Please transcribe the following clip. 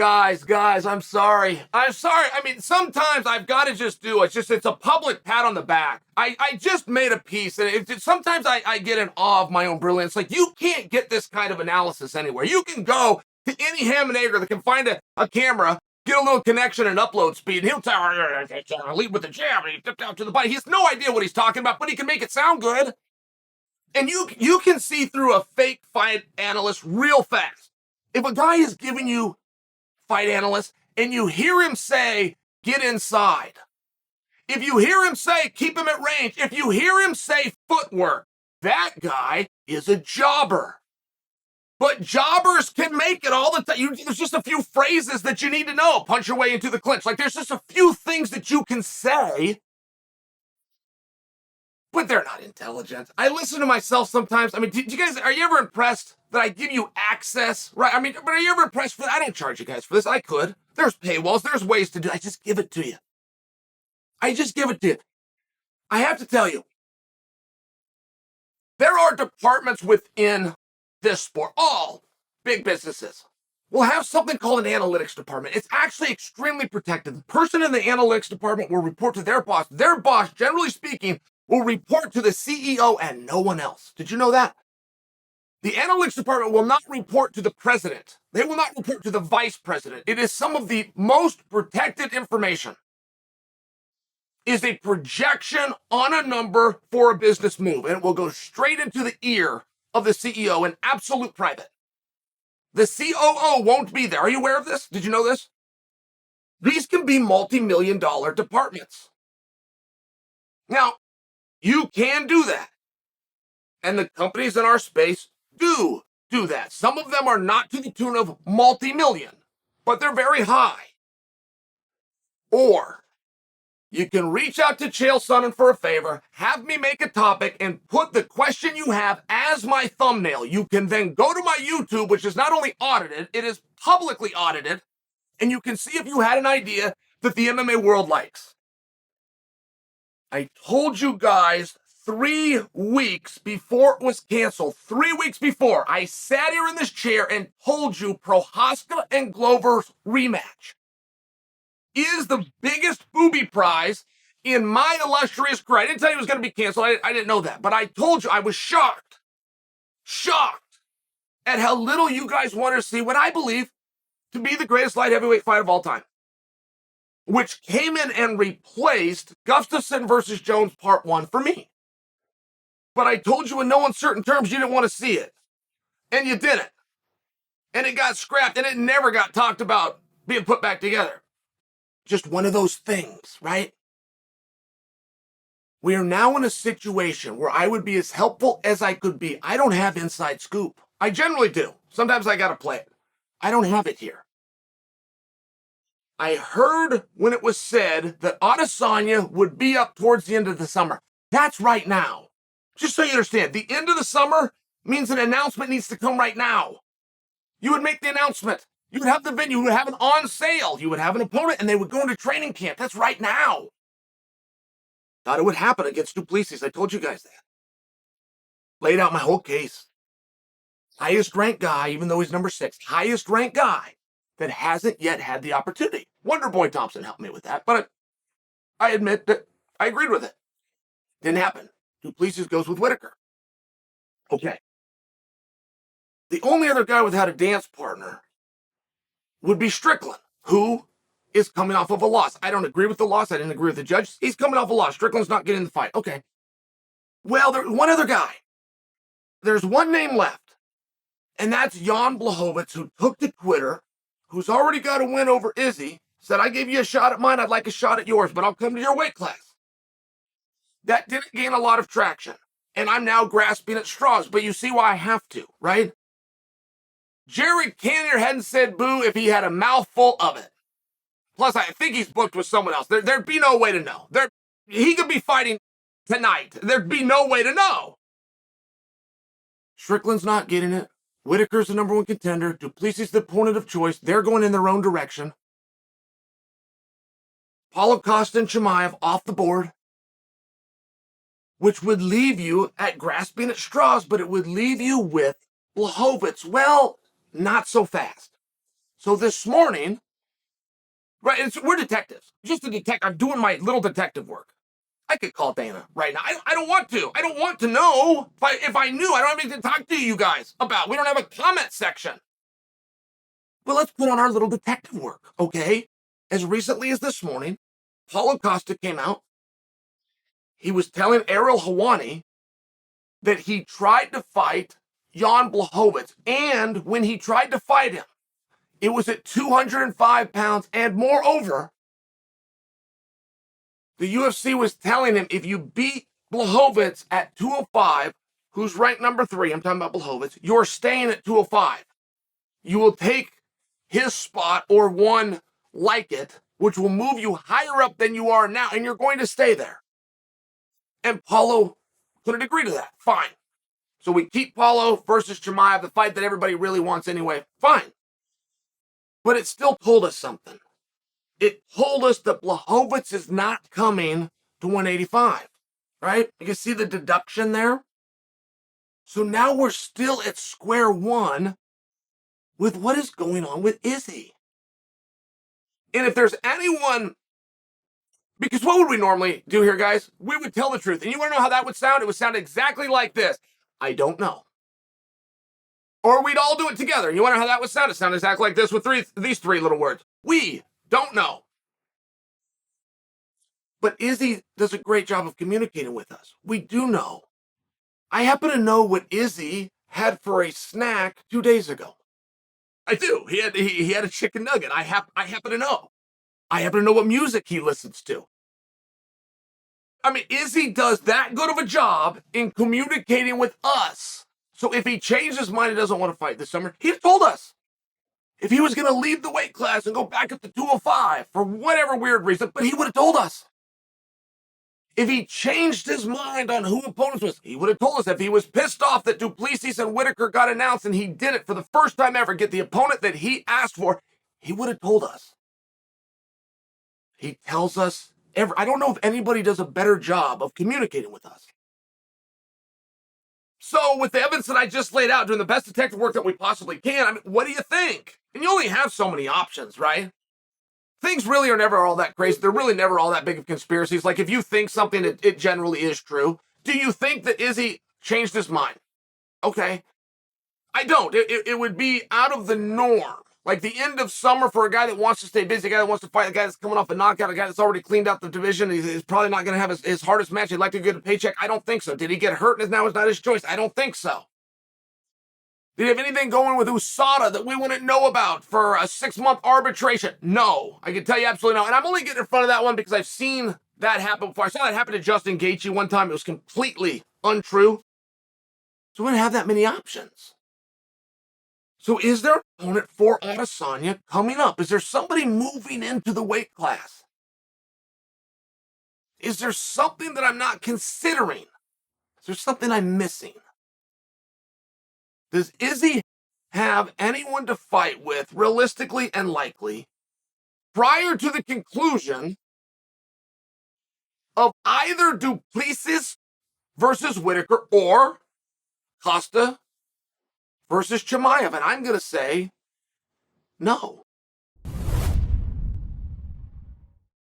Guys, I'm sorry. I mean, sometimes I've got to just do it. It's a public pat on the back. I just made a piece, and sometimes I get in awe of my own brilliance. Like, you can't get this kind of analysis anywhere. You can go to any ham and egger that can find a camera, get a little connection and upload speed, and he'll tell her, lead with the jab, and he tipped out to the body. He has no idea what he's talking about, but he can make it sound good. And you can see through a fake fight analyst real fast. If a guy is giving you fight analyst and you hear him say, get inside. If you hear him say, keep him at range. If you hear him say footwork, that guy is a jobber. But jobbers can make it all the time. There's just a few phrases that you need to know. Punch your way into the clinch. Like, there's just a few things that you can say, but they're not intelligent. I listen to myself sometimes. I mean, are you ever impressed that I give you access? Right? I mean, but are you ever impressed for that? I don't charge you guys for this. I could. There's paywalls. There's ways to do it. I just give it to you. I have to tell you, there are departments within this sport, all big businesses will have something called an analytics department. It's actually extremely protected. The person in the analytics department will report to their boss. Their boss, generally speaking, will report to the CEO and no one else. Did you know that? The analytics department will not report to the president. They will not report to the vice president. It is some of the most protected information. Is a projection on a number for a business move, and it will go straight into the ear of the CEO in absolute private. The COO won't be there. Are you aware of this? Did you know this? These can be multi-million-dollar departments. Now, you can do that. And the companies in our space do that. Some of them are not to the tune of multi-million, but they're very high. Or you can reach out to Chael Sonnen for a favor, have me make a topic, and put the question you have as my thumbnail. You can then go to my YouTube, which is not only audited, it is publicly audited, and you can see if you had an idea that the MMA world likes. I told you guys 3 weeks before it was canceled, 3 weeks before, I sat here in this chair and told you Prohaska and Glover's rematch is the biggest booby prize in my illustrious career. I didn't tell you it was going to be canceled. I didn't know that. But I told you I was shocked at how little you guys want to see what I believe to be the greatest light heavyweight fight of all time, which came in and replaced Gustafsson versus Jones Part 1 for me. But I told you in no uncertain terms you didn't want to see it. And you didn't. And it got scrapped, and it never got talked about being put back together. Just one of those things, right? We are now in a situation where I would be as helpful as I could be. I don't have inside scoop. I generally do. Sometimes I got to play it. I don't have it here. I heard when it was said that Adesanya would be up towards the end of the summer. That's right now. Just so you understand, the end of the summer means an announcement needs to come right now. You would make the announcement. You would have the venue, you would have it on sale, you would have an opponent, and they would go into training camp. That's right now. Thought it would happen against Du Plessis. I told you guys that. Laid out my whole case. Highest ranked guy, even though he's number 6, highest ranked guy that hasn't yet had the opportunity. Wonder Boy Thompson helped me with that, but I admit that I agreed with it. Didn't happen. Du Plessis goes with Whitaker. Okay. The only other guy without a dance partner would be Strickland, who is coming off of a loss. I don't agree with the loss. I didn't agree with the judge. He's coming off a loss. Strickland's not getting the fight. Okay. Well, there's one other guy. There's one name left, and that's Jan Blachowicz, who took to Twitter, who's already got a win over Izzy, said, I gave you a shot at mine. I'd like a shot at yours, but I'll come to your weight class. That didn't gain a lot of traction, and I'm now grasping at straws, but you see why I have to, right? Jared Cannonier hadn't said boo if he had a mouthful of it. Plus, I think he's booked with someone else. There'd be no way to know. He could be fighting tonight. There'd be no way to know. Strickland's not getting it. Whitaker's the number 1 contender. Du Plessis the opponent of choice. They're going in their own direction. Paulo Costa and Chimaev off the board, which would leave you at grasping at straws, but it would leave you with Blachowicz. Well, not so fast. So this morning, right, we're detectives. Just a detective. I'm doing my little detective work. I could call Dana right now. I don't want to. I don't want to know. If I knew, I don't have anything to talk to you guys about. We don't have a comment section. But let's put on our little detective work, okay? As recently as this morning, Paulo Costa came out. He was telling Ariel Helwani that he tried to fight Jan Blachowicz. And when he tried to fight him, it was at 205 pounds. And moreover, the UFC was telling him, if you beat Blachowicz at 205, who's ranked number 3, I'm talking about Blachowicz, you're staying at 205. You will take his spot or one like it, which will move you higher up than you are now, and you're going to stay there. And Paulo couldn't agree to that. Fine. So we keep Paulo versus Chimaev, the fight that everybody really wants anyway. Fine. But it still told us something. It told us that Blachowicz is not coming to 185, right? You can see the deduction there. So now we're still at square one with what is going on with Izzy. And if there's anyone, because what would we normally do here, guys? We would tell the truth. And you want to know how that would sound? It would sound exactly like this. I don't know. Or we'd all do it together. You want to know how that would sound? It sounds exactly like this with these three little words. We don't know. But Izzy does a great job of communicating with us. We do know. I happen to know what Izzy had for a snack 2 days ago. I do. He had a chicken nugget. I happen to know. I happen to know what music he listens to. I mean, Izzy does that good of a job in communicating with us. So if he changed his mind and doesn't want to fight this summer, he'd told us. If he was going to leave the weight class and go back up to 205 for whatever weird reason, but he would have told us. If he changed his mind on who opponents was, he would have told us. If he was pissed off that Duplessis and Whitaker got announced and he did it for the first time ever, get the opponent that he asked for, he would have told us. He tells us I don't know if anybody does a better job of communicating with us. So with the evidence that I just laid out, doing the best detective work that we possibly can, I mean, what do you think? And you only have so many options, right? Things really are never all that crazy. They're really never all that big of conspiracies. Like if you think something, it generally is true. Do you think that Izzy changed his mind? Okay. I don't. It would be out of the norm. Like the end of summer for a guy that wants to stay busy, a guy that wants to fight, a guy that's coming off a knockout, a guy that's already cleaned out the division. He's probably not going to have his hardest match. He'd like to get a paycheck. I don't think so. Did he get hurt and now it's not his choice? I don't think so. Did he have anything going with USADA that we wouldn't know about for a 6-month arbitration? No. I can tell you absolutely no. And I'm only getting in front of that one because I've seen that happen before. I saw that happen to Justin Gaethje one time. It was completely untrue. So we don't have that many options. So is there an opponent for Adesanya coming up? Is there somebody moving into the weight class? Is there something that I'm not considering? Is there something I'm missing? Does Izzy have anyone to fight with, realistically and likely, prior to the conclusion of either Duplessis versus Whitaker or Costa versus Chimaev? And I'm going to say no.